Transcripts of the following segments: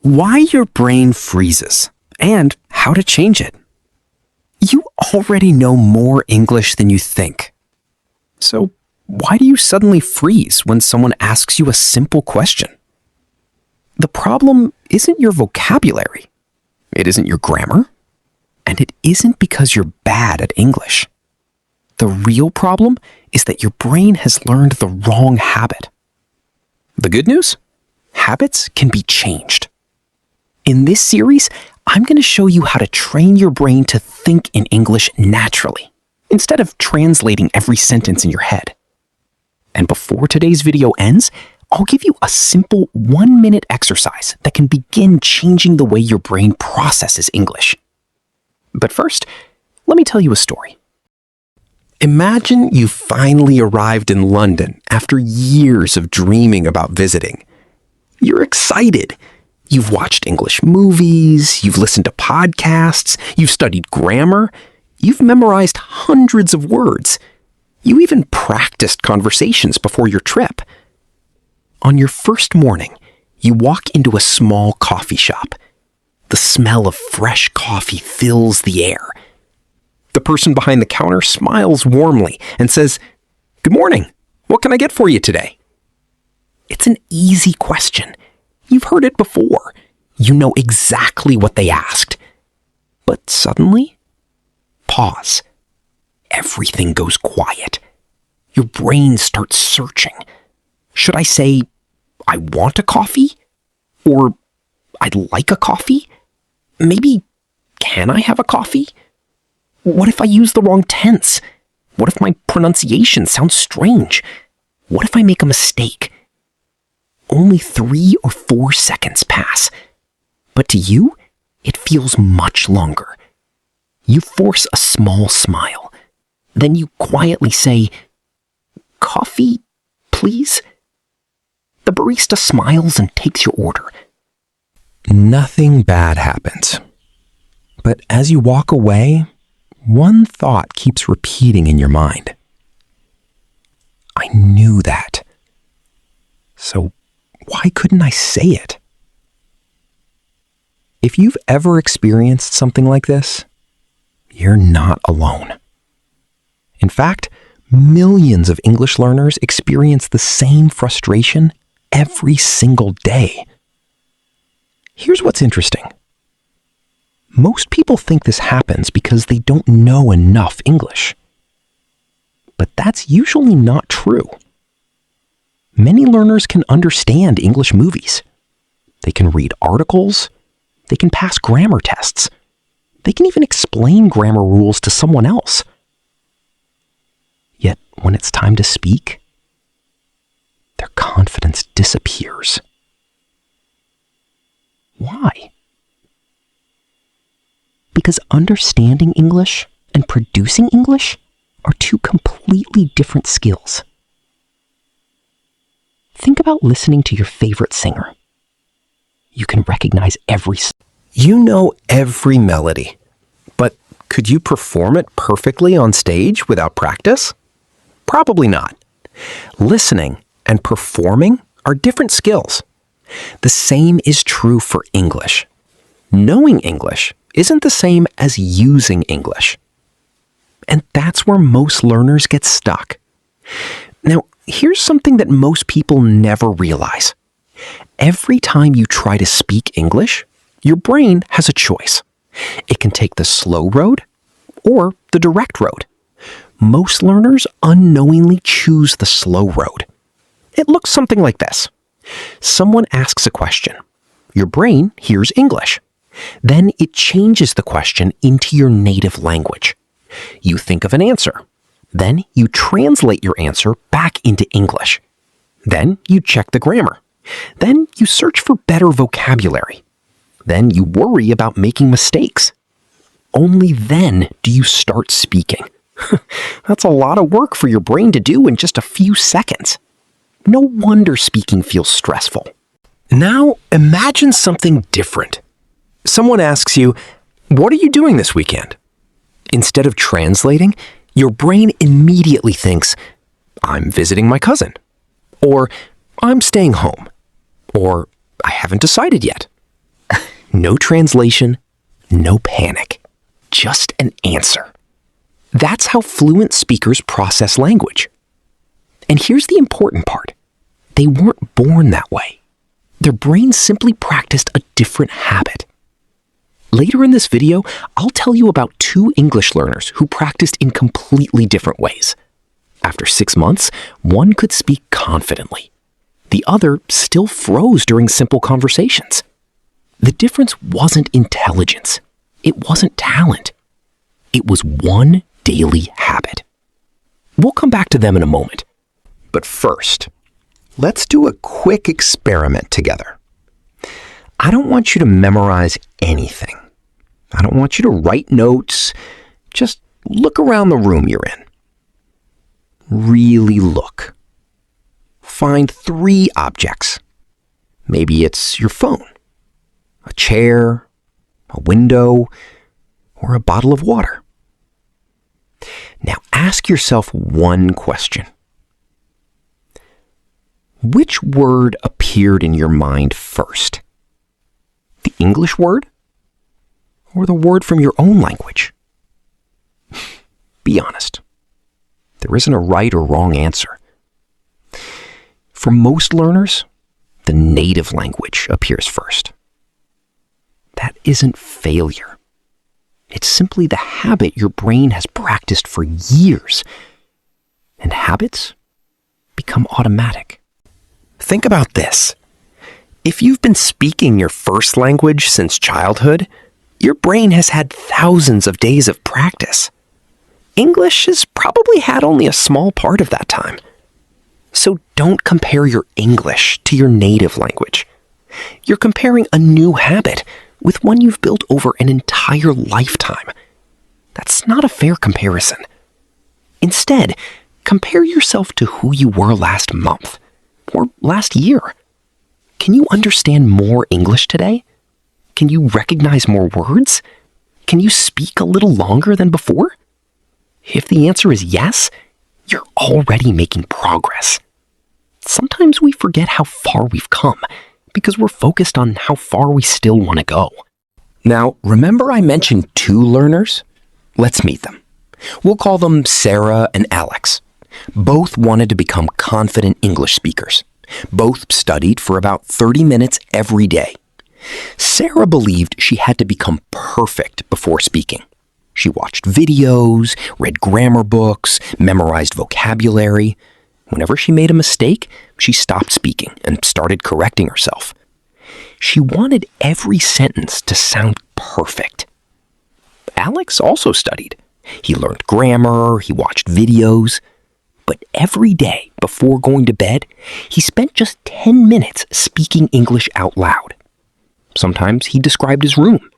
why your brain freezes, and how to change it. You already know more English than you think. So why do you suddenly freeze when someone asks you a simple question? The problem isn't your vocabulary. It isn't your grammar. And it isn't because you're bad at English. The real problem is that your brain has learned the wrong habit. The good news? Habits can be changed. In this series, I'm going to show you how to train your brain to think in English naturally, instead of translating every sentence in your head. And before today's video ends, I'll give you a simple 1-minute exercise that can begin changing the way your brain processes English. But first, let me tell you a story. Imagine you finally arrived in London after years of dreaming about visiting. You're excited. You've watched English movies, you've listened to podcasts, you've studied grammar, you've memorized hundreds of words. You even practiced conversations before your trip. On your first morning, you walk into a small coffee shop. The smell of fresh coffee fills the air. The person behind the counter smiles warmly and says, "Good morning. What can I get for you today?" It's an easy question. You've heard it before. You know exactly what they asked. But suddenly, pause. Everything goes quiet. Your brain starts searching. Should I say, "I want a coffee"? Or, "I'd like a coffee"? Maybe, "Can I have a coffee"? What if I use the wrong tense? What if my pronunciation sounds strange? What if I make a mistake? Only 3 or 4 seconds pass. But to you, it feels much longer. You force a small smile. Then you quietly say, "Coffee, please?" The barista smiles and takes your order. Nothing bad happens. But as you walk away, one thought keeps repeating in your mind. I knew that. So why couldn't I say it? If you've ever experienced something like this, you're not alone. In fact, millions of English learners experience the same frustration every single day. Here's what's interesting. Most people think this happens because they don't know enough English. But that's usually not true. Many learners can understand English movies. They can read articles. They can pass grammar tests. They can even explain grammar rules to someone else. Yet when it's time to speak, their confidence disappears. Why? Because understanding English and producing English are two completely different skills. Think about listening to your favorite singer. You can recognize You know every melody, but could you perform it perfectly on stage without practice? Probably not. Listening and performing are different skills. The same is true for English. Knowing English isn't the same as using English. And that's where most learners get stuck. Now, here's something that most people never realize. Every time you try to speak English, your brain has a choice. It can take the slow road or the direct road. Most learners unknowingly choose the slow road. It looks something like this. Someone asks a question. Your brain hears English. Then it changes the question into your native language. You think of an answer. Then you translate your answer back into English. Then you check the grammar. Then you search for better vocabulary. Then you worry about making mistakes. Only then do you start speaking. That's a lot of work for your brain to do in just a few seconds. No wonder speaking feels stressful. Now, imagine something different. Someone asks you, "What are you doing this weekend?" Instead of translating, your brain immediately thinks, "I'm visiting my cousin," or "I'm staying home," or "I haven't decided yet." No translation, no panic. Just an answer. That's how fluent speakers process language. And here's the important part. They weren't born that way. Their brains simply practiced a different habit. Later in this video, I'll tell you about two English learners who practiced in completely different ways. After 6 months, one could speak confidently. The other still froze during simple conversations. The difference wasn't intelligence. It wasn't talent. It was one daily habit. We'll come back to them in a moment. But first, let's do a quick experiment together. I don't want you to memorize anything. I don't want you to write notes. Just look around the room you're in. Really look. Find 3 objects. Maybe it's your phone, a chair, a window, or a bottle of water. Now ask yourself one question. Which word appeared in your mind first? The English word or the word from your own language? Be honest. There isn't a right or wrong answer. For most learners, the native language appears first. That isn't failure. It's simply the habit your brain has practiced for years. And habits become automatic. Think about this. If you've been speaking your first language since childhood, your brain has had thousands of days of practice. English has probably had only a small part of that time. So don't compare your English to your native language. You're comparing a new habit with one you've built over an entire lifetime. That's not a fair comparison. Instead, compare yourself to who you were last month or last year. Can you understand more English today? Can you recognize more words? Can you speak a little longer than before? If the answer is yes, you're already making progress. Sometimes we forget how far we've come because we're focused on how far we still want to go. Now, remember I mentioned 2 learners? Let's meet them. We'll call them Sarah and Alex. Both wanted to become confident English speakers. Both studied for about 30 minutes every day. Sarah believed she had to become perfect before speaking. She watched videos, read grammar books, memorized vocabulary. Whenever she made a mistake, she stopped speaking and started correcting herself. She wanted every sentence to sound perfect. Alex also studied. He learned grammar, he watched videos. But every day before going to bed, he spent just 10 minutes speaking English out loud. Sometimes he described his room.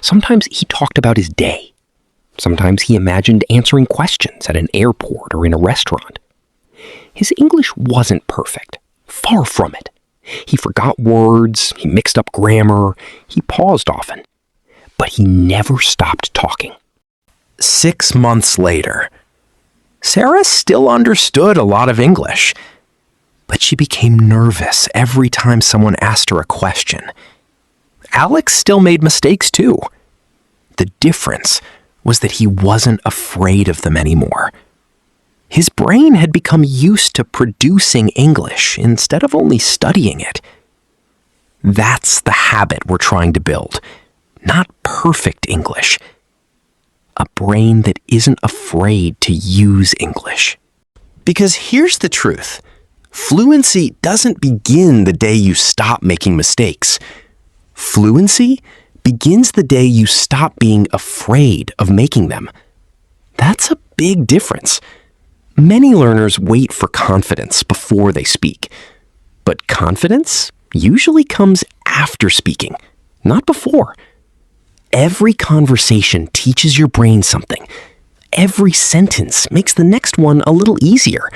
Sometimes he talked about his day. Sometimes he imagined answering questions at an airport or in a restaurant. His English wasn't perfect. Far from it. He forgot words, he mixed up grammar, he paused often. But he never stopped talking. 6 months later, Sarah still understood a lot of English, but she became nervous every time someone asked her a question. Alex still made mistakes too. The difference was that he wasn't afraid of them anymore. His brain had become used to producing English instead of only studying it. That's the habit we're trying to build, not perfect English. A brain that isn't afraid to use English. Because here's the truth. Fluency doesn't begin the day you stop making mistakes. Fluency begins the day you stop being afraid of making them. That's a big difference. Many learners wait for confidence before they speak. But confidence usually comes after speaking, not before. Every conversation teaches your brain something. Every sentence makes the next one a little easier.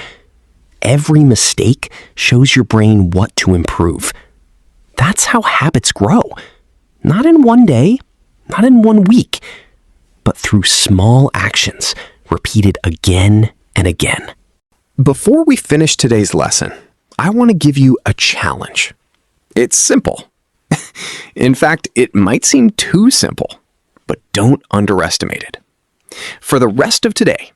Every mistake shows your brain what to improve. That's how habits grow. Not in one day, not in one week, but through small actions repeated again and again. Before we finish today's lesson, I want to give you a challenge. It's simple. In fact, it might seem too simple, but don't underestimate it. For the rest of today,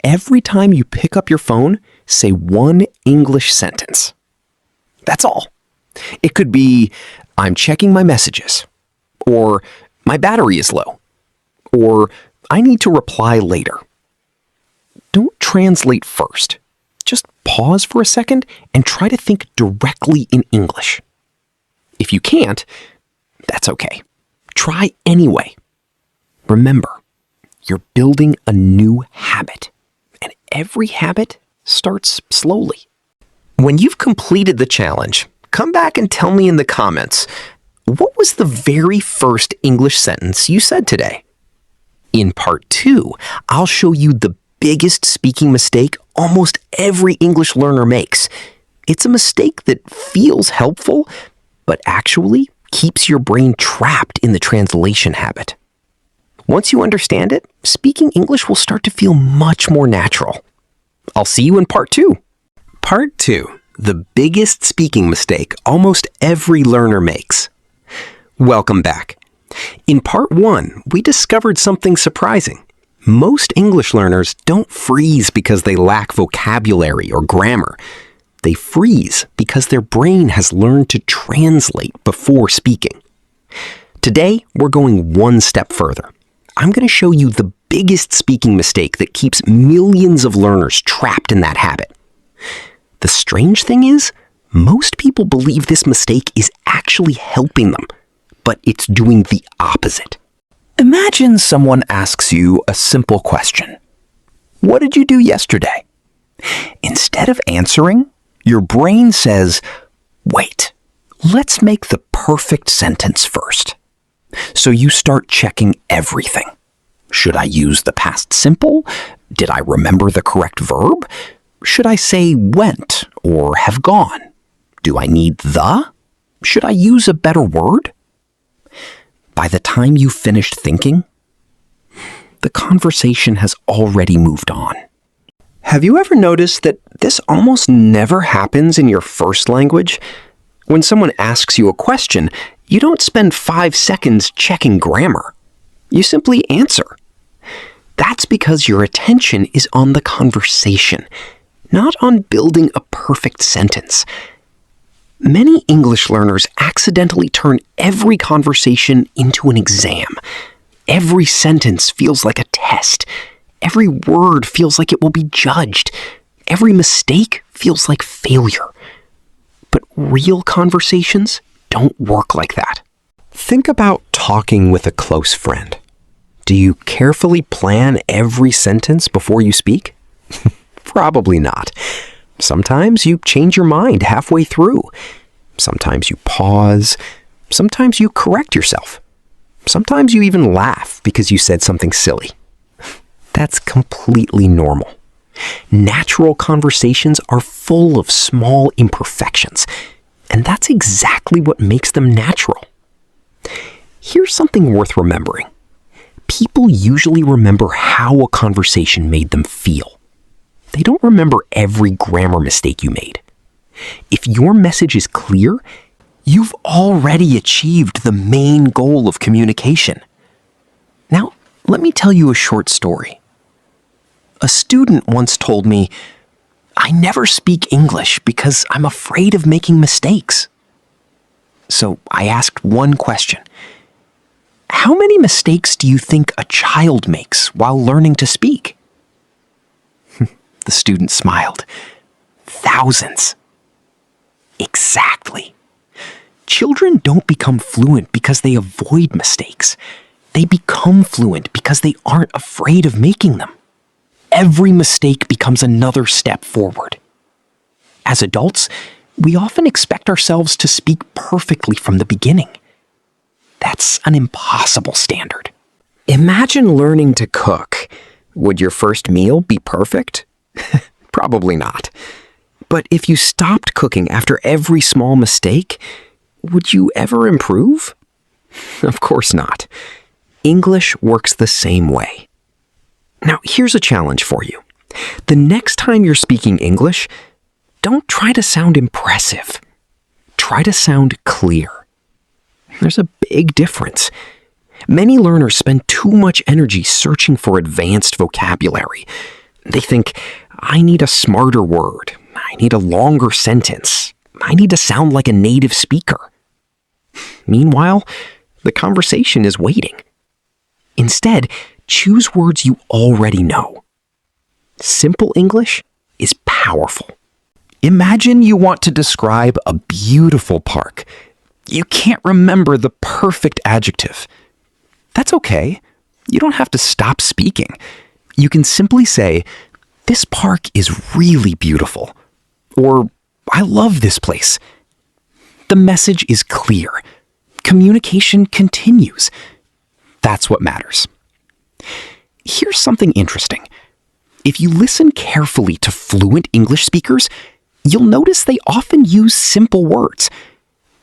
every time you pick up your phone, say one English sentence. That's all. It could be, I'm checking my messages, or my battery is low, or I need to reply later. Don't translate first. Just pause for a second and try to think directly in English. If you can't, that's okay. Try anyway. Remember, you're building a new habit, and every habit starts slowly. When you've completed the challenge, come back and tell me in the comments, what was the very first English sentence you said today? In part 2, I'll show you the biggest speaking mistake almost every English learner makes. It's a mistake that feels helpful, but actually keeps your brain trapped in the translation habit. Once you understand it, speaking English will start to feel much more natural. I'll see you in part 2. Part 2, the biggest speaking mistake almost every learner makes. Welcome back. In part 1, we discovered something surprising. Most English learners don't freeze because they lack vocabulary or grammar. They freeze because their brain has learned to translate before speaking. Today, we're going one step further. I'm going to show you the biggest speaking mistake that keeps millions of learners trapped in that habit. The strange thing is, most people believe this mistake is actually helping them, but it's doing the opposite. Imagine someone asks you a simple question. What did you do yesterday? Instead of answering, your brain says, wait, let's make the perfect sentence first. So you start checking everything. Should I use the past simple? Did I remember the correct verb? Should I say went or have gone? Do I need the? Should I use a better word? By the time you finished thinking, the conversation has already moved on. Have you ever noticed that this almost never happens in your first language? When someone asks you a question, you don't spend 5 seconds checking grammar. You simply answer. That's because your attention is on the conversation, not on building a perfect sentence. Many English learners accidentally turn every conversation into an exam. Every sentence feels like a test. Every word feels like it will be judged. Every mistake feels like failure. But real conversations don't work like that. Think about talking with a close friend. Do you carefully plan every sentence before you speak? Probably not. Sometimes you change your mind halfway through. Sometimes you pause. Sometimes you correct yourself. Sometimes you even laugh because you said something silly. That's completely normal. Natural conversations are full of small imperfections, and that's exactly what makes them natural. Here's something worth remembering. People usually remember how a conversation made them feel. They don't remember every grammar mistake you made. If your message is clear, you've already achieved the main goal of communication. Now, let me tell you a short story. A student once told me, I never speak English because I'm afraid of making mistakes. So I asked one question. How many mistakes do you think a child makes while learning to speak? The student smiled. Thousands. Exactly. Children don't become fluent because they avoid mistakes. They become fluent because they aren't afraid of making them. Every mistake becomes another step forward. As adults, we often expect ourselves to speak perfectly from the beginning. That's an impossible standard. Imagine learning to cook. Would your first meal be perfect? Probably not. But if you stopped cooking after every small mistake, would you ever improve? Of course not. English works the same way. Now, here's a challenge for you. The next time you're speaking English, don't try to sound impressive. Try to sound clear. There's a big difference. Many learners spend too much energy searching for advanced vocabulary. They think, I need a smarter word. I need a longer sentence. I need to sound like a native speaker. Meanwhile, the conversation is waiting. Instead, choose words you already know. Simple English is powerful. Imagine you want to describe a beautiful park. You can't remember the perfect adjective. That's okay. You don't have to stop speaking. You can simply say, this park is really beautiful. Or, I love this place. The message is clear. Communication continues. That's what matters. Here's something interesting. If you listen carefully to fluent English speakers, you'll notice they often use simple words.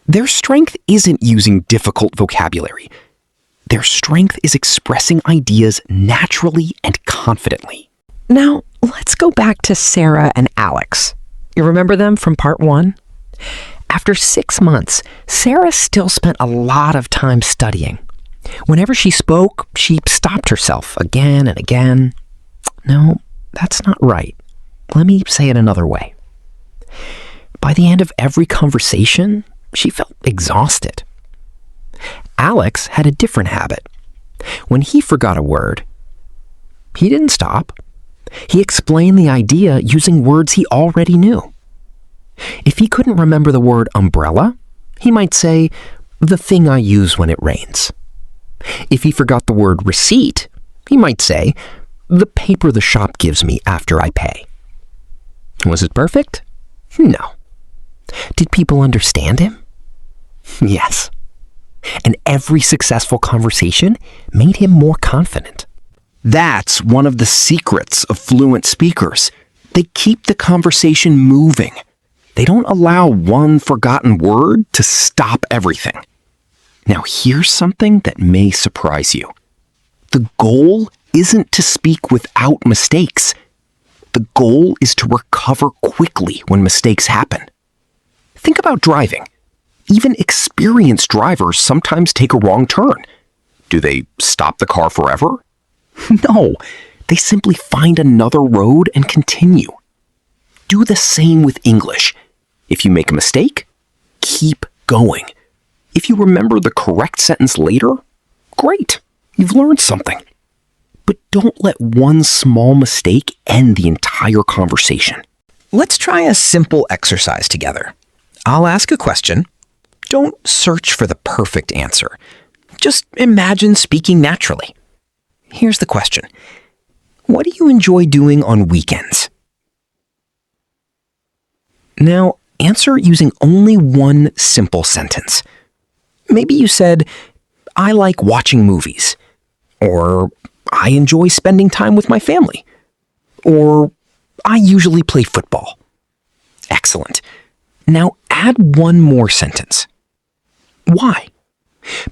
Their strength isn't using difficult vocabulary. Their strength is expressing ideas naturally and confidently. Now, let's go back to Sarah and Alex. You remember them from part 1? After 6 months, Sarah still spent a lot of time studying. Whenever she spoke, she stopped herself again and again. No, that's not right. Let me say it another way. By the end of every conversation, she felt exhausted. Alex had a different habit. When he forgot a word, he didn't stop. He explained the idea using words he already knew. If he couldn't remember the word umbrella, he might say, the thing I use when it rains. If he forgot the word receipt, he might say, the paper the shop gives me after I pay. Was it perfect? No. Did people understand him? Yes. And every successful conversation made him more confident. That's one of the secrets of fluent speakers. They keep the conversation moving. They don't allow one forgotten word to stop everything. Now, here's something that may surprise you. The goal isn't to speak without mistakes. The goal is to recover quickly when mistakes happen. Think about driving. Even experienced drivers sometimes take a wrong turn. Do they stop the car forever? No, they simply find another road and continue. Do the same with English. If you make a mistake, keep going. If you remember the correct sentence later, great, you've learned something. But don't let one small mistake end the entire conversation. Let's try a simple exercise together. I'll ask a question. Don't search for the perfect answer. Just imagine speaking naturally. Here's the question. What do you enjoy doing on weekends? Now, answer using only one simple sentence. Maybe you said, I like watching movies. Or, I enjoy spending time with my family. Or, I usually play football. Excellent. Now add one more sentence. Why?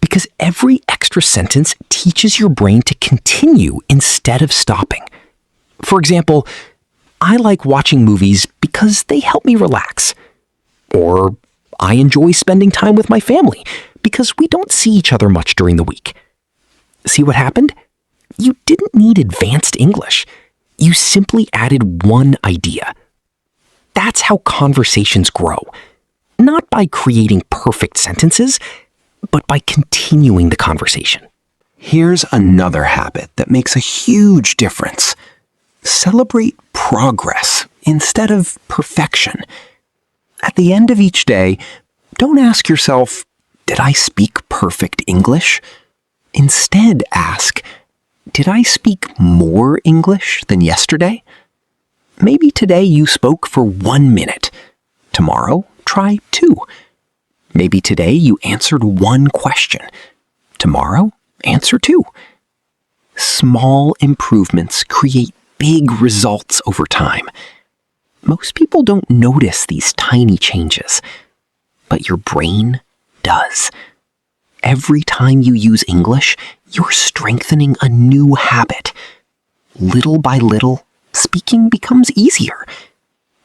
Because every extra sentence teaches your brain to continue instead of stopping. For example, I like watching movies because they help me relax. Or, I enjoy spending time with my family because we don't see each other much during the week. See what happened? You didn't need advanced English. You simply added one idea. That's how conversations grow. Not by creating perfect sentences, but by continuing the conversation. Here's another habit that makes a huge difference. Celebrate progress instead of perfection. At the end of each day, don't ask yourself, did I speak perfect English? Instead, ask, did I speak more English than yesterday? Maybe today you spoke for 1 minute. Tomorrow, try 2. Maybe today you answered 1 question. Tomorrow, answer 2. Small improvements create big results over time. Most people don't notice these tiny changes, but your brain does. Every time you use English, you're strengthening a new habit. Little by little, speaking becomes easier.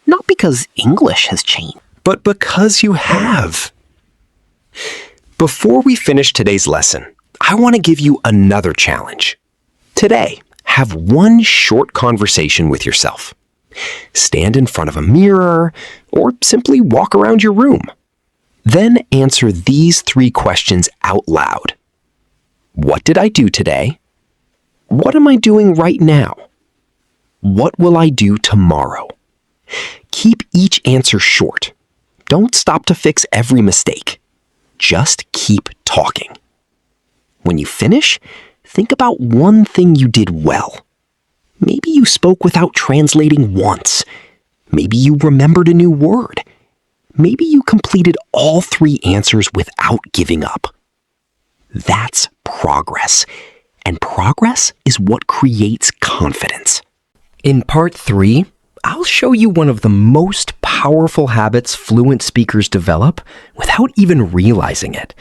Not because English has changed, but because you have. Before we finish today's lesson, I want to give you another challenge. Today, have one short conversation with yourself. Stand in front of a mirror or simply walk around your room. Then answer these 3 questions out loud. What did I do today? What am I doing right now? What will I do tomorrow? Keep each answer short. Don't stop to fix every mistake. Just keep talking. When you finish, think about one thing you did well. Maybe you spoke without translating once. Maybe you remembered a new word. Maybe you completed all 3 answers without giving up. That's progress. And progress is what creates confidence. In part 3, I'll show you one of the most powerful habits fluent speakers develop without even realizing it.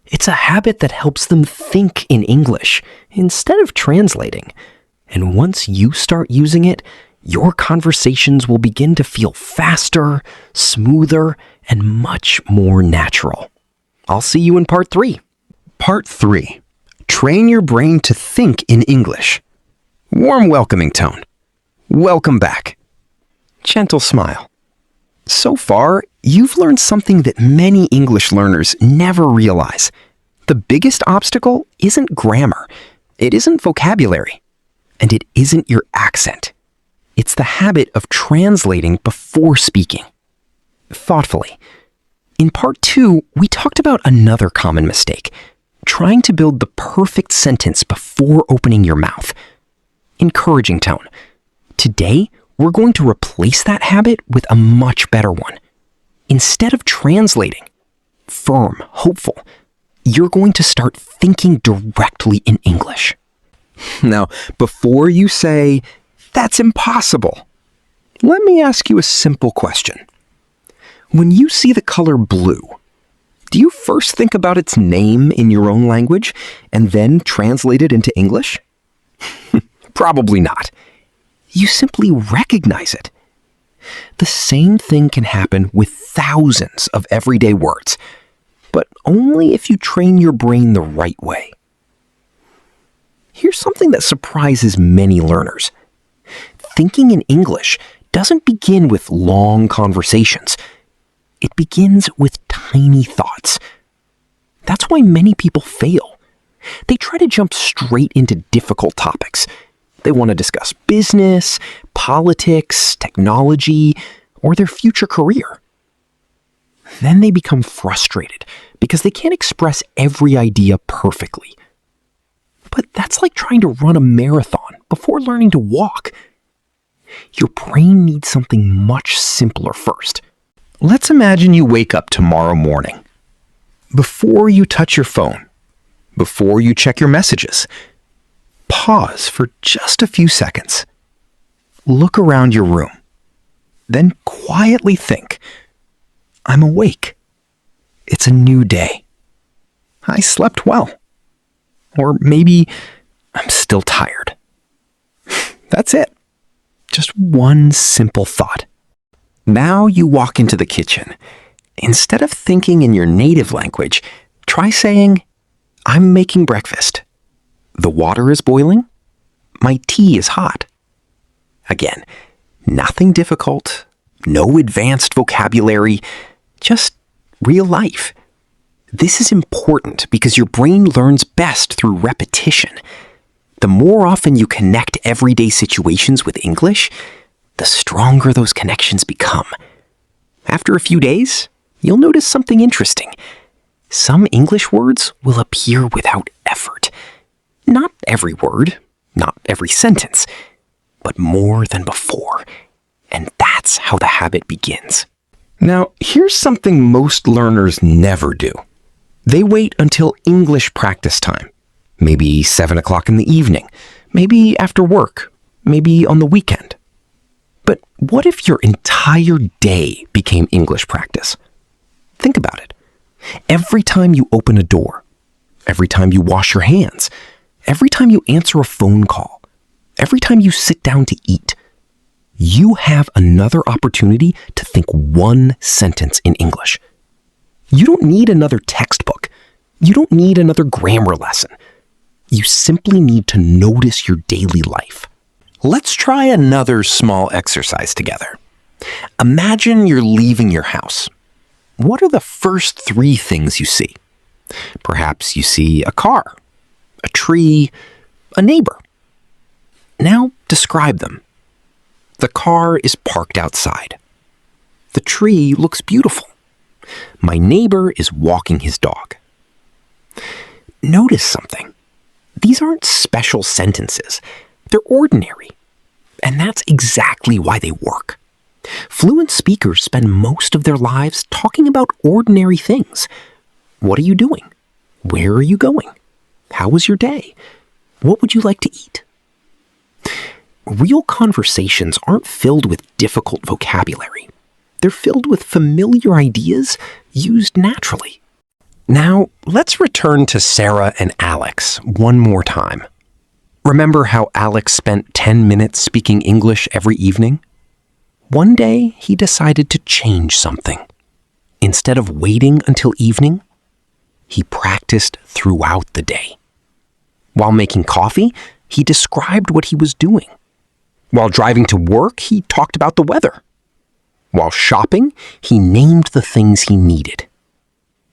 It's a habit that helps them think in English instead of translating. And once you start using it, your conversations will begin to feel faster, smoother, and much more natural. I'll see you in part 3. Part 3. Train your brain to think in English. Warm welcoming tone. Welcome back. Gentle smile. So far, you've learned something that many English learners never realize. The biggest obstacle isn't grammar, it isn't vocabulary, and it isn't your accent. It's the habit of translating before speaking. Thoughtfully. In part 2, we talked about another common mistake, trying to build the perfect sentence before opening your mouth. Encouraging tone. Today, we're going to replace that habit with a much better one. Instead of translating, firm, hopeful, you're going to start thinking directly in English. Now, before you say, "That's impossible," let me ask you a simple question. When you see the color blue, do you first think about its name in your own language and then translate it into English? Probably not. You simply recognize it. The same thing can happen with thousands of everyday words, but only if you train your brain the right way. Here's something that surprises many learners. Thinking in English doesn't begin with long conversations. It begins with tiny thoughts. That's why many people fail. They try to jump straight into difficult topics. They want to discuss business, politics, technology, or their future career. Then they become frustrated because they can't express every idea perfectly. But that's like trying to run a marathon before learning to walk. Your brain needs something much simpler first. Let's imagine you wake up tomorrow morning. Before you touch your phone, before you check your messages, pause for just a few seconds. Look around your room. Then quietly think, "I'm awake. It's a new day. I slept well." Or maybe, "I'm still tired." That's it. Just one simple thought. Now you walk into the kitchen. Instead of thinking in your native language, try saying, "I'm making breakfast. The water is boiling. My tea is hot." Again, nothing difficult, no advanced vocabulary, just real life. This is important because your brain learns best through repetition. The more often you connect everyday situations with English, the stronger those connections become. After a few days, you'll notice something interesting. Some English words will appear without effort. Not every word, not every sentence, but more than before. And that's how the habit begins. Now, here's something most learners never do. They wait until English practice time. Maybe 7 o'clock in the evening, maybe after work, maybe on the weekend. But what if your entire day became English practice? Think about it. Every time you open a door, every time you wash your hands, every time you answer a phone call, every time you sit down to eat, you have another opportunity to think one sentence in English. You don't need another textbook. You don't need another grammar lesson. You simply need to notice your daily life. Let's try another small exercise together. Imagine you're leaving your house. What are the first 3 things you see? Perhaps you see a car, a tree, a neighbor. Now describe them. The car is parked outside. The tree looks beautiful. My neighbor is walking his dog. Notice something. These aren't special sentences. They're ordinary. And that's exactly why they work. Fluent speakers spend most of their lives talking about ordinary things. What are you doing? Where are you going? How was your day? What would you like to eat? Real conversations aren't filled with difficult vocabulary. They're filled with familiar ideas used naturally. Now, let's return to Sarah and Alex one more time. Remember how Alex spent 10 minutes speaking English every evening? One day, he decided to change something. Instead of waiting until evening, he practiced throughout the day. While making coffee, he described what he was doing. While driving to work, he talked about the weather. While shopping, he named the things he needed.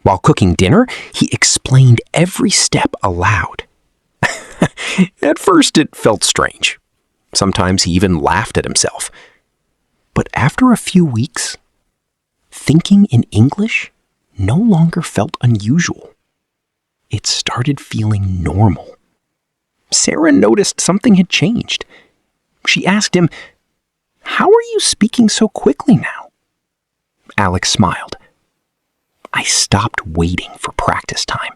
While cooking dinner, he explained every step aloud. At first, it felt strange. Sometimes he even laughed at himself. But after a few weeks, thinking in English no longer felt unusual. It started feeling normal. Sarah noticed something had changed. She asked him, "How are you speaking so quickly now?" Alex smiled. "I stopped waiting for practice time.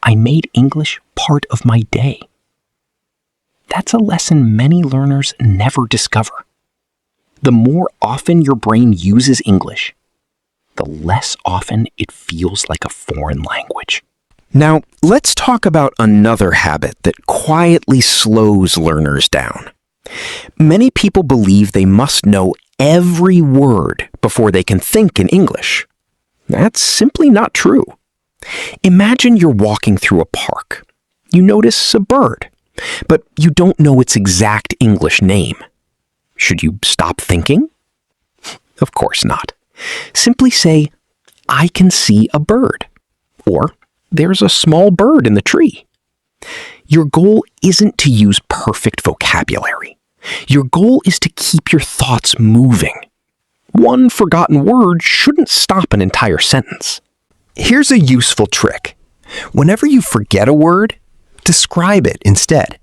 I made English part of my day." That's a lesson many learners never discover. The more often your brain uses English, the less often it feels like a foreign language. Now, let's talk about another habit that quietly slows learners down. Many people believe they must know every word before they can think in English. That's simply not true. Imagine you're walking through a park. You notice a bird, but you don't know its exact English name. Should you stop thinking? Of course not. Simply say, "I can see a bird," or "There's a small bird in the tree." Your goal isn't to use perfect vocabulary. Your goal is to keep your thoughts moving. One forgotten word shouldn't stop an entire sentence. Here's a useful trick. Whenever you forget a word, describe it instead.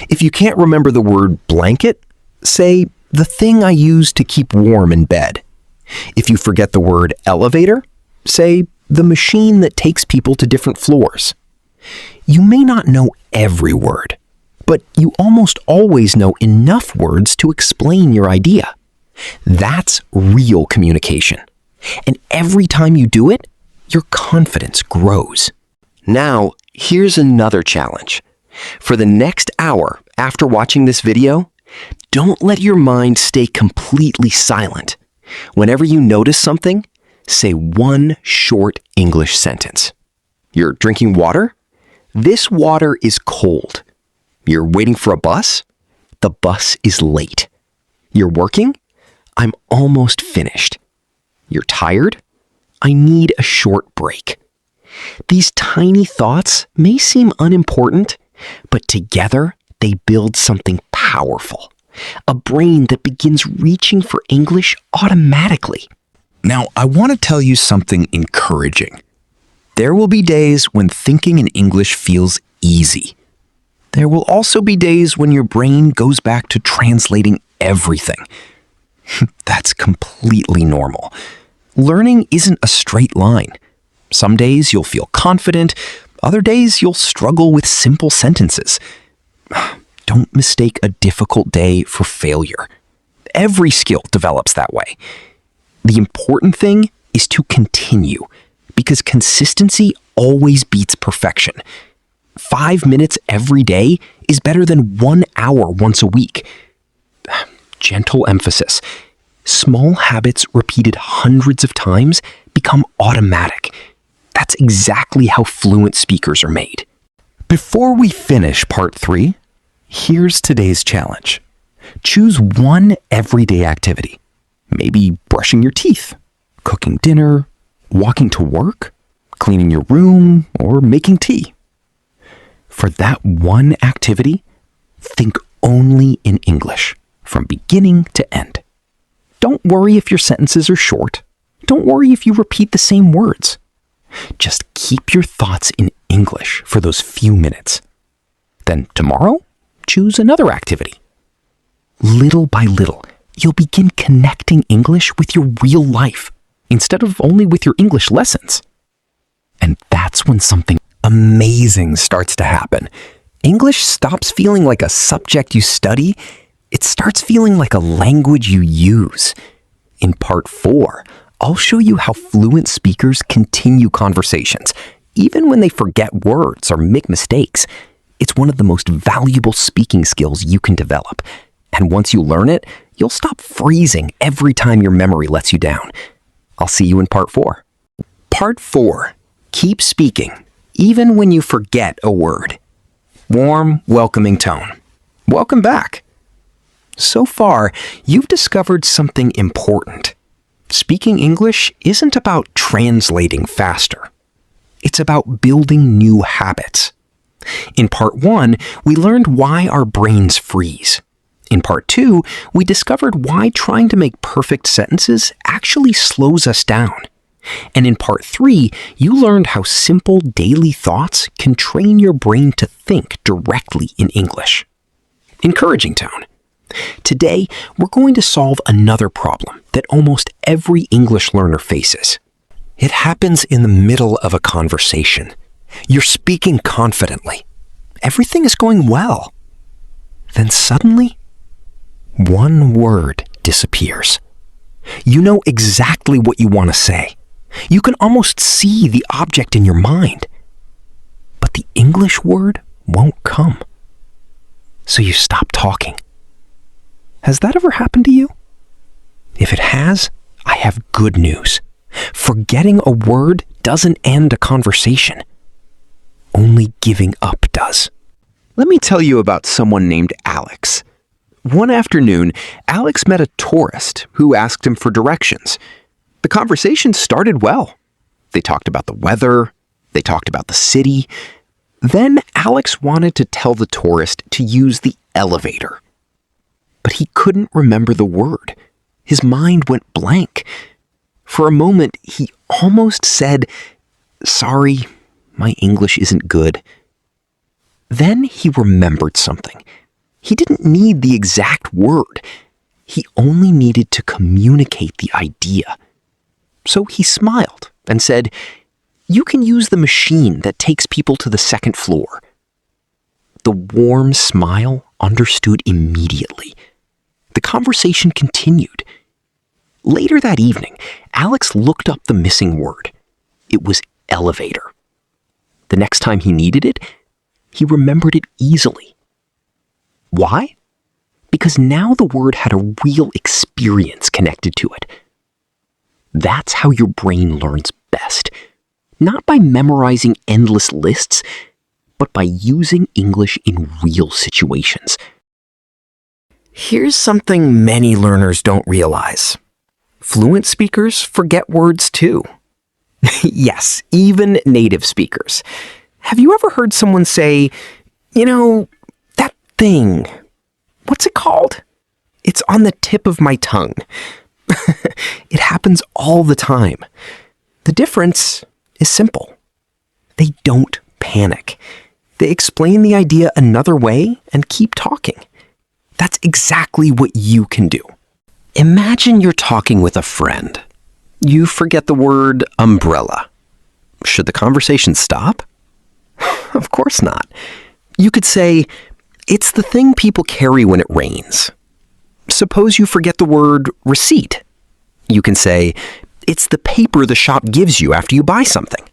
If you can't remember the word blanket, say, "The thing I use to keep warm in bed." If you forget the word elevator, say, "The machine that takes people to different floors." You may not know every word, but you almost always know enough words to explain your idea. That's real communication. And every time you do it, your confidence grows. Now, here's another challenge. For the next hour after watching this video, don't let your mind stay completely silent. Whenever you notice something, say one short English sentence. You're drinking water? This water is cold. You're waiting for a bus? The bus is late. You're working? I'm almost finished. You're tired? I need a short break. These tiny thoughts may seem unimportant, but together they build something powerful. A brain that begins reaching for English automatically. Now, I want to tell you something encouraging. There will be days when thinking in English feels easy. There will also be days when your brain goes back to translating everything. That's completely normal. Learning isn't a straight line. Some days you'll feel confident, other days you'll struggle with simple sentences. Don't mistake a difficult day for failure. Every skill develops that way. The important thing is to continue, because consistency always beats perfection. 5 minutes every day is better than 1 hour once a week. Gentle emphasis. Small habits repeated hundreds of times become automatic. That's exactly how fluent speakers are made. Before we finish part 3, here's today's challenge. Choose one everyday activity. Maybe brushing your teeth, cooking dinner, walking to work, cleaning your room, or making tea. For that one activity, think only in English, from beginning to end. Don't worry if your sentences are short. Don't worry if you repeat the same words. Just keep your thoughts in English for those few minutes. Then tomorrow, choose another activity. Little by little, you'll begin connecting English with your real life instead of only with your English lessons. And that's when something amazing starts to happen. English stops feeling like a subject you study. It starts feeling like a language you use. In part 4, I'll show you how fluent speakers continue conversations, even when they forget words or make mistakes. It's one of the most valuable speaking skills you can develop. And once you learn it, you'll stop freezing every time your memory lets you down. I'll see you in part 4. Part 4. Keep speaking, even when you forget a word. Warm, welcoming tone. Welcome back. So far, you've discovered something important. Speaking English isn't about translating faster. It's about building new habits. In part 1, we learned why our brains freeze. In part 2, we discovered why trying to make perfect sentences actually slows us down. And in part 3, you learned how simple daily thoughts can train your brain to think directly in English. Encouraging tone. Today, we're going to solve another problem that almost every English learner faces. It happens in the middle of a conversation. You're speaking confidently. Everything is going well. Then suddenly, one word disappears. You know exactly what you want to say. You can almost see the object in your mind. But the English word won't come. So you stop talking. Has that ever happened to you? If it has, I have good news. Forgetting a word doesn't end a conversation. Only giving up does. Let me tell you about someone named Alex. One afternoon, Alex met a tourist who asked him for directions. The conversation started well. They talked about the weather. They talked about the city. Then Alex wanted to tell the tourist to use the elevator. But he couldn't remember the word. His mind went blank. For a moment, he almost said, "Sorry, my English isn't good." Then he remembered something. He didn't need the exact word. He only needed to communicate the idea. So he smiled and said, "You can use the machine that takes people to the second floor." The warm smile understood immediately. The conversation continued. Later that evening, Alex looked up the missing word. It was elevator. The next time he needed it, he remembered it easily. Why? Because now the word had a real experience connected to it. That's how your brain learns best. Not by memorizing endless lists, but by using English in real situations. Here's something many learners don't realize. Fluent speakers forget words too. Yes, even native speakers. Have you ever heard someone say, that thing, what's it called? It's on the tip of my tongue. It happens all the time. The difference is simple. They don't panic. They explain the idea another way and keep talking. That's exactly what you can do. Imagine you're talking with a friend. You forget the word umbrella. Should the conversation stop? Of course not. You could say, "It's the thing people carry when it rains." Suppose you forget the word receipt. You can say, "It's the paper the shop gives you after you buy something."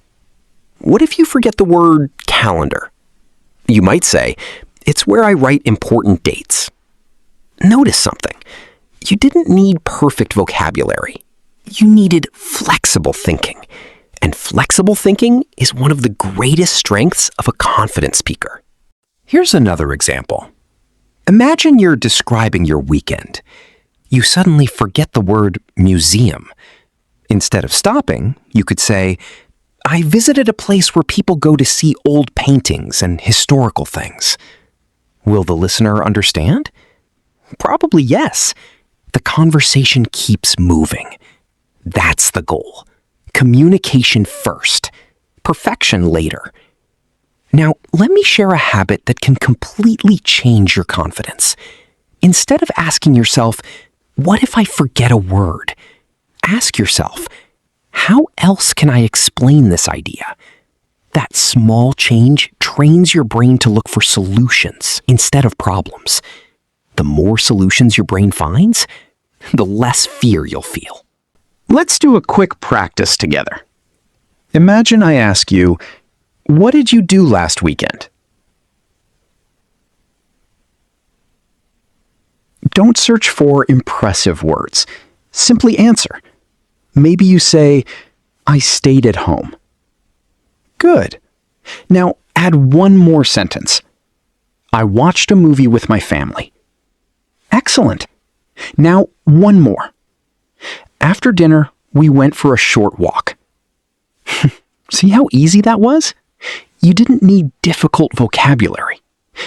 What if you forget the word calendar? You might say, "It's where I write important dates." Notice something. You didn't need perfect vocabulary. You needed flexible thinking. And flexible thinking is one of the greatest strengths of a confident speaker. Here's another example. Imagine you're describing your weekend. You suddenly forget the word museum. Instead of stopping, you could say, I visited a place where people go to see old paintings and historical things. Will the listener understand? Probably yes. The conversation keeps moving. That's the goal. Communication first, perfection later. Now, let me share a habit that can completely change your confidence. Instead of asking yourself, what if I forget a word? Ask yourself, how else can I explain this idea? That small change trains your brain to look for solutions instead of problems. The more solutions your brain finds, the less fear you'll feel. Let's do a quick practice together. Imagine I ask you, what did you do last weekend? Don't search for impressive words. Simply answer. Maybe you say, I stayed at home. Good. Now add one more sentence. I watched a movie with my family. Excellent. Now one more. After dinner, we went for a short walk. See how easy that was? You didn't need difficult vocabulary.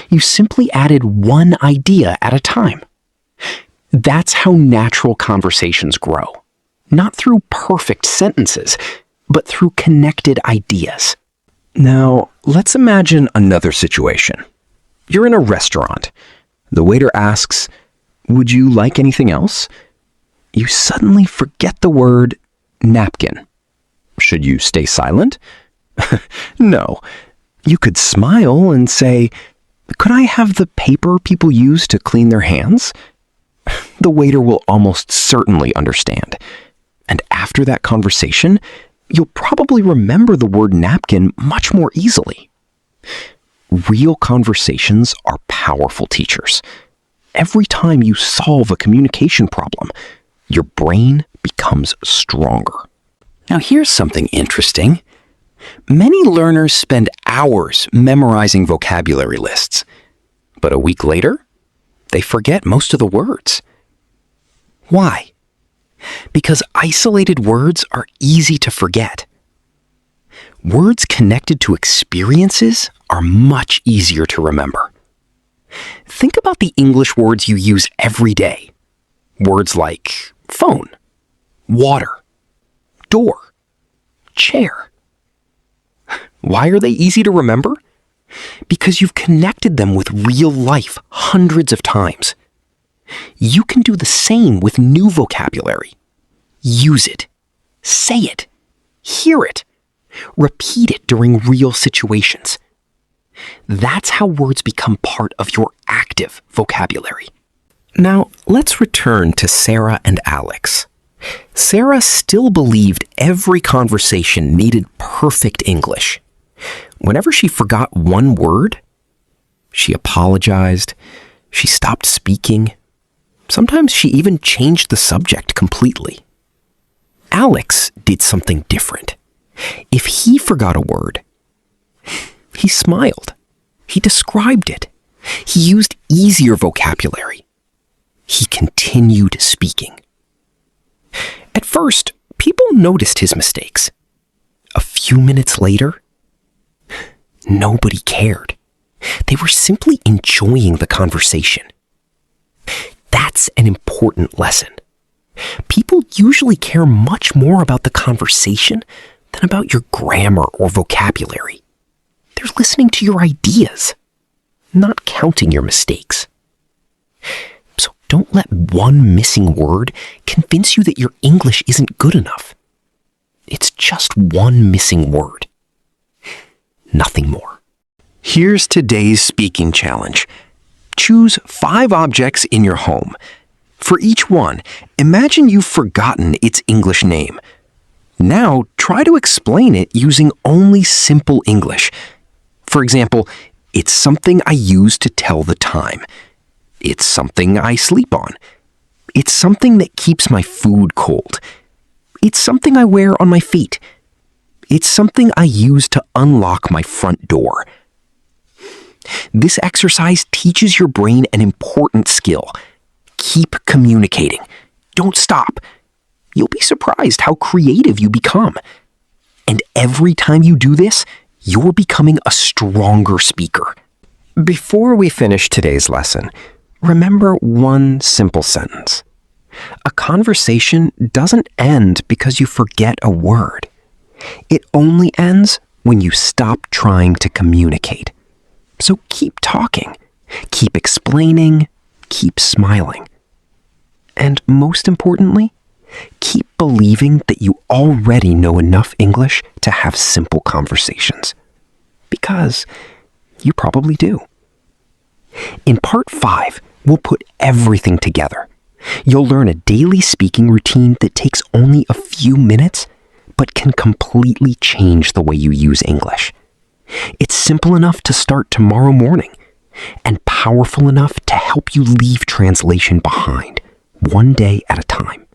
You simply added one idea at a time. That's how natural conversations grow. Not through perfect sentences, but through connected ideas. Now, let's imagine another situation. You're in a restaurant. The waiter asks, would you like anything else? You suddenly forget the word napkin. Should you stay silent? No. You could smile and say, could I have the paper people use to clean their hands? The waiter will almost certainly understand. And after that conversation, you'll probably remember the word napkin much more easily. Real conversations are powerful teachers. Every time you solve a communication problem, your brain becomes stronger. Now here's something interesting. Many learners spend hours memorizing vocabulary lists, but a week later, they forget most of the words. Why? Because isolated words are easy to forget. Words connected to experiences are much easier to remember. Think about the English words you use every day. Words like phone, water, door, chair. Why are they easy to remember? Because you've connected them with real life hundreds of times. You can do the same with new vocabulary. Use it, say it, hear it, repeat it during real situations. That's how words become part of your active vocabulary. Now, let's return to Sarah and Alex. Sarah still believed every conversation needed perfect English. Whenever she forgot one word, she apologized, she stopped speaking. Sometimes she even changed the subject completely. Alex did something different. If he forgot a word, he smiled. He described it. He used easier vocabulary. He continued speaking. At first, people noticed his mistakes. A few minutes later, nobody cared. They were simply enjoying the conversation. That's an important lesson. People usually care much more about the conversation than about your grammar or vocabulary. They're listening to your ideas, not counting your mistakes. So don't let one missing word convince you that your English isn't good enough. It's just one missing word. Nothing more. Here's today's speaking challenge. Choose 5 objects in your home. For each one, imagine you've forgotten its English name. Now, try to explain it using only simple English. For example, it's something I use to tell the time. It's something I sleep on. It's something that keeps my food cold. It's something I wear on my feet. It's something I use to unlock my front door. This exercise teaches your brain an important skill. Keep communicating. Don't stop. You'll be surprised how creative you become. And every time you do this, you're becoming a stronger speaker. Before we finish today's lesson, remember one simple sentence. A conversation doesn't end because you forget a word. It only ends when you stop trying to communicate. So keep talking, keep explaining, keep smiling. And most importantly, keep believing that you already know enough English to have simple conversations. Because you probably do. In part 5, we'll put everything together. You'll learn a daily speaking routine that takes only a few minutes, but can completely change the way you use English. It's simple enough to start tomorrow morning, and powerful enough to help you leave translation behind, one day at a time.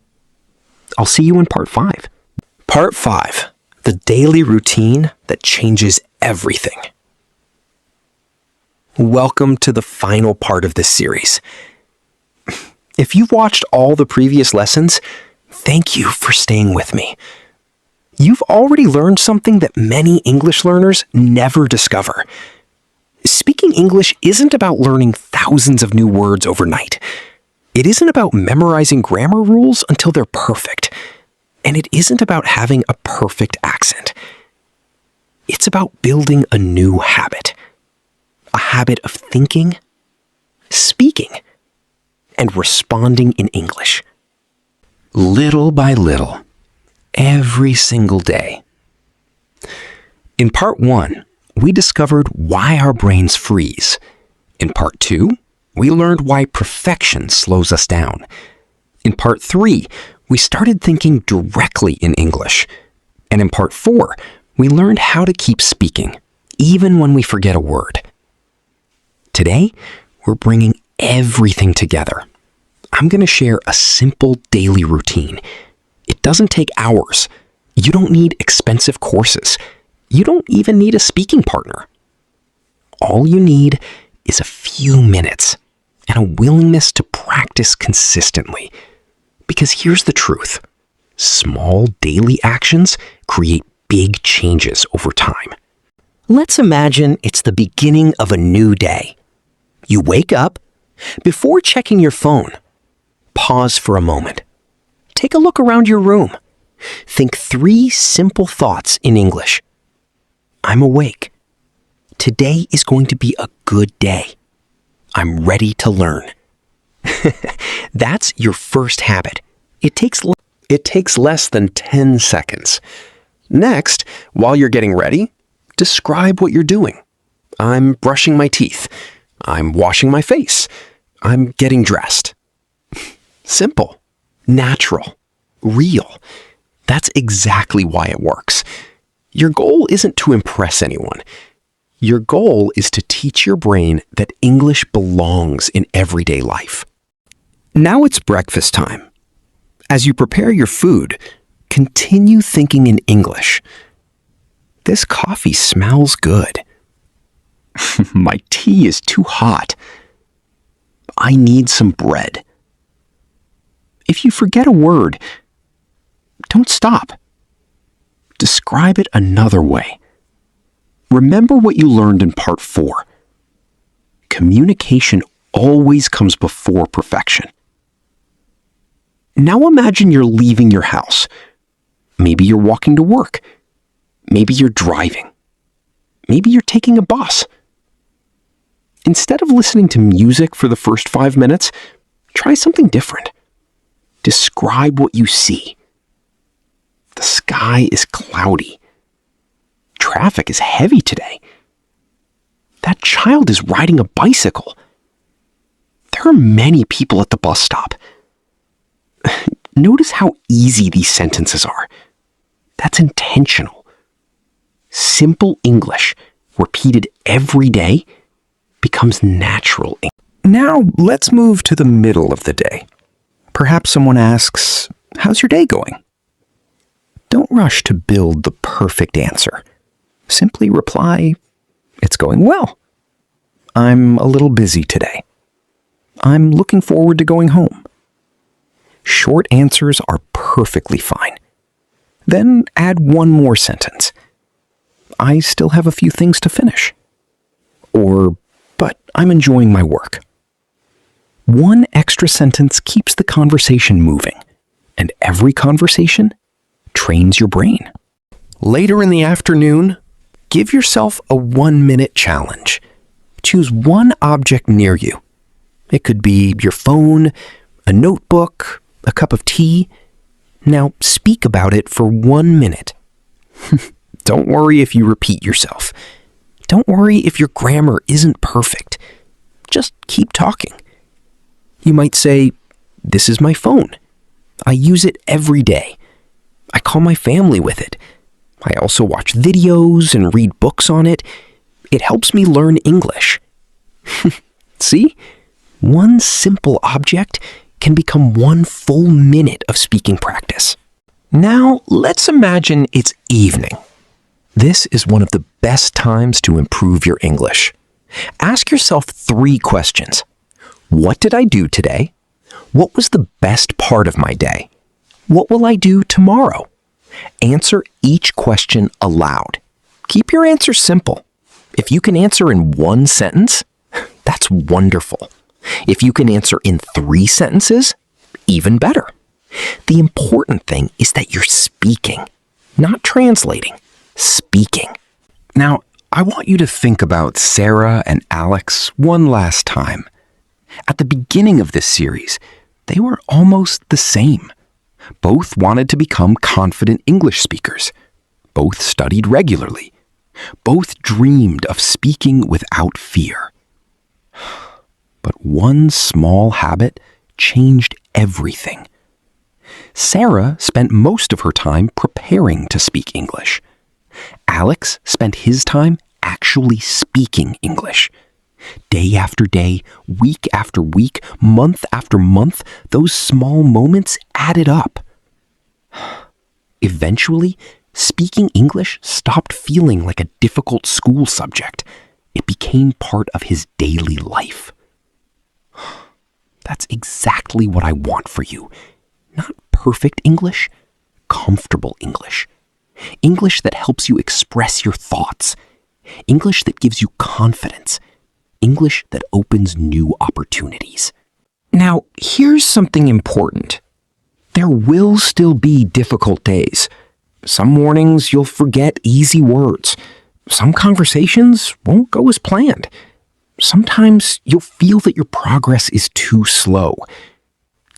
I'll see you in part 5. Part 5, the daily routine that changes everything. Welcome to the final part of this series. If you've watched all the previous lessons, thank you for staying with me. You've already learned something that many English learners never discover. Speaking English isn't about learning thousands of new words overnight. It isn't about memorizing grammar rules until they're perfect. And it isn't about having a perfect accent. It's about building a new habit. A habit of thinking, speaking, and responding in English. Little by little, every single day. In part 1, we discovered why our brains freeze. In part 2, we learned why perfection slows us down. In part 3, we started thinking directly in English. And in part 4, we learned how to keep speaking, even when we forget a word. Today, we're bringing everything together. I'm going to share a simple daily routine. It doesn't take hours. You don't need expensive courses. You don't even need a speaking partner. All you need is a few minutes and a willingness to practice consistently. Because here's the truth. Small daily actions create big changes over time. Let's imagine it's the beginning of a new day. You wake up. Before checking your phone, pause for a moment. Take a look around your room. Think 3 simple thoughts in English. I'm awake. Today is going to be a good day. I'm ready to learn. That's your first habit. It takes less than 10 seconds. Next, while you're getting ready, describe what you're doing. I'm brushing my teeth. I'm washing my face. I'm getting dressed. Simple, natural, real. That's exactly why it works. Your goal isn't to impress anyone. Your goal is to teach your brain that English belongs in everyday life. Now it's breakfast time. As you prepare your food, continue thinking in English. This coffee smells good. My tea is too hot. I need some bread. If you forget a word, don't stop. Describe it another way. Remember what you learned in part 4. Communication always comes before perfection. Now imagine you're leaving your house. Maybe you're walking to work. Maybe you're driving. Maybe you're taking a bus. Instead of listening to music for the first 5 minutes, try something different. Describe what you see. The sky is cloudy. Traffic is heavy today. That child is riding a bicycle. There are many people at the bus stop. Notice how easy these sentences are. That's intentional. Simple English, repeated every day, becomes natural. Now, let's move to the middle of the day. Perhaps someone asks, "How's your day going?" Don't rush to build the perfect answer. Simply reply, "It's going well." "I'm a little busy today." "I'm looking forward to going home." Short answers are perfectly fine. Then add one more sentence. "I still have a few things to finish." Or, "But I'm enjoying my work." One extra sentence keeps the conversation moving, and every conversation trains your brain. Later in the afternoon, give yourself a 1-minute challenge. Choose one object near you. It could be your phone, a notebook, a cup of tea. Now speak about it for 1 minute. Don't worry if you repeat yourself. Don't worry if your grammar isn't perfect. Just keep talking. You might say, "This is my phone. I use it every day. I call my family with it. I also watch videos and read books on it. It helps me learn English." See? One simple object can become 1 full minute of speaking practice. Now, let's imagine it's evening. This is one of the best times to improve your English. Ask yourself 3 questions. What did I do today? What was the best part of my day? What will I do tomorrow? Answer each question aloud. Keep your answer simple. If you can answer in 1 sentence, that's wonderful. If you can answer in 3 sentences, even better. The important thing is that you're speaking, not translating, speaking. Now, I want you to think about Sarah and Alex one last time. At the beginning of this series, they were almost the same. Both wanted to become confident English speakers. Both studied regularly. Both dreamed of speaking without fear. But one small habit changed everything. Sarah spent most of her time preparing to speak English. Alex spent his time actually speaking English. Day after day, week after week, month after month, those small moments added up. Eventually, speaking English stopped feeling like a difficult school subject. It became part of his daily life. That's exactly what I want for you. Not perfect English, comfortable English. English that helps you express your thoughts. English that gives you confidence. English that opens new opportunities. Now, here's something important. There will still be difficult days. Some mornings you'll forget easy words. Some conversations won't go as planned. Sometimes you'll feel that your progress is too slow.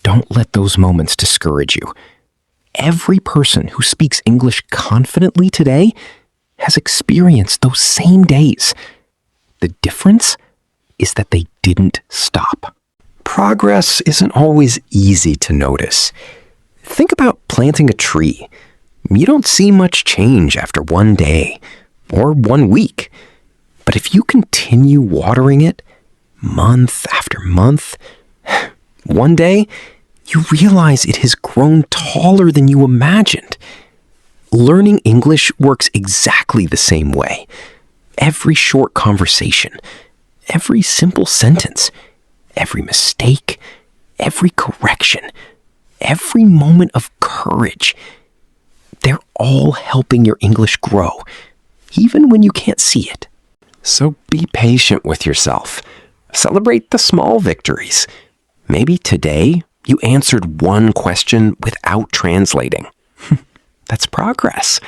Don't let those moments discourage you. Every person who speaks English confidently today has experienced those same days. The difference is that they didn't stop. Progress isn't always easy to notice. Think about planting a tree. You don't see much change after 1 day or 1 week. But if you continue watering it month after month, one day you realize it has grown taller than you imagined. Learning English works exactly the same way. Every short conversation, every simple sentence, every mistake, every correction, every moment of courage, they're all helping your English grow, even when you can't see it. So be patient with yourself. Celebrate the small victories. Maybe today you answered 1 question without translating. That's progress.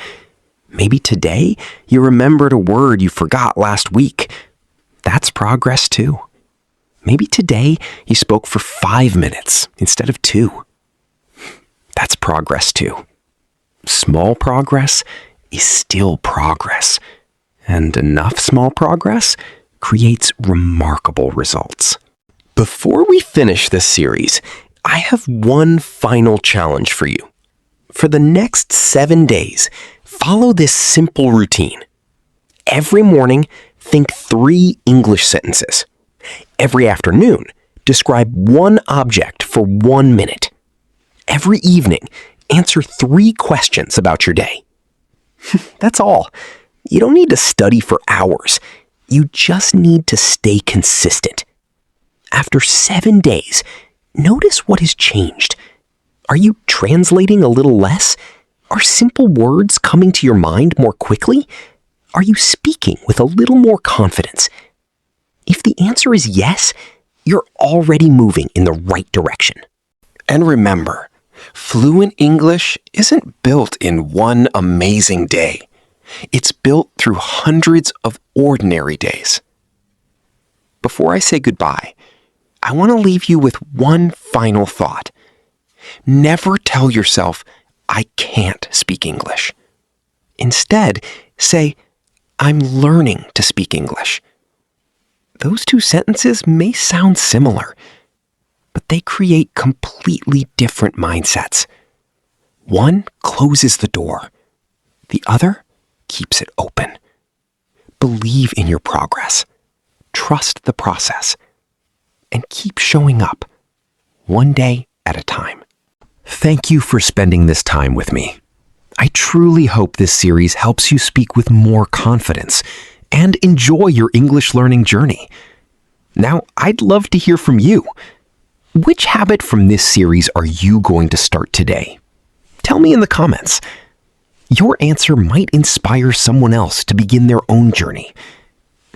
Maybe today you remembered a word you forgot last week. That's progress too. Maybe today you spoke for 5 minutes instead of 2. That's progress too. Small progress is still progress. And enough small progress creates remarkable results. Before we finish this series, I have one final challenge for you. For the next 7 days, follow this simple routine. Every morning, think 3 English sentences. Every afternoon, describe 1 object for 1 minute. Every evening, answer 3 questions about your day. That's all. You don't need to study for hours. You just need to stay consistent. After 7 days, notice what has changed. Are you translating a little less? Are simple words coming to your mind more quickly? Are you speaking with a little more confidence? If the answer is yes, you're already moving in the right direction. And remember, fluent English isn't built in one amazing day. It's built through hundreds of ordinary days. Before I say goodbye, I want to leave you with one final thought. Never tell yourself, I can't speak English. Instead, say, I'm learning to speak English. Those two sentences may sound similar, but they create completely different mindsets. One closes the door. The other keeps it open. Believe in your progress. Trust the process. And keep showing up, one day at a time. Thank you for spending this time with me. I truly hope this series helps you speak with more confidence and enjoy your English learning journey. Now, I'd love to hear from you. Which habit from this series are you going to start today? Tell me in the comments. Your answer might inspire someone else to begin their own journey.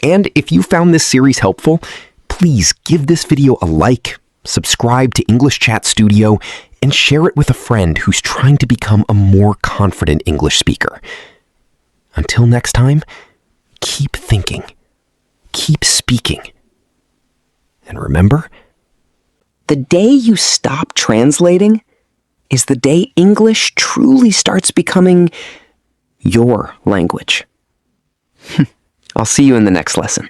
And if you found this series helpful, please give this video a like, subscribe to English Chat Studio, and share it with a friend who's trying to become a more confident English speaker. Until next time, keep thinking, keep speaking, and remember, The day you stop translating is the day English truly starts becoming your language. I'll see you in the next lesson.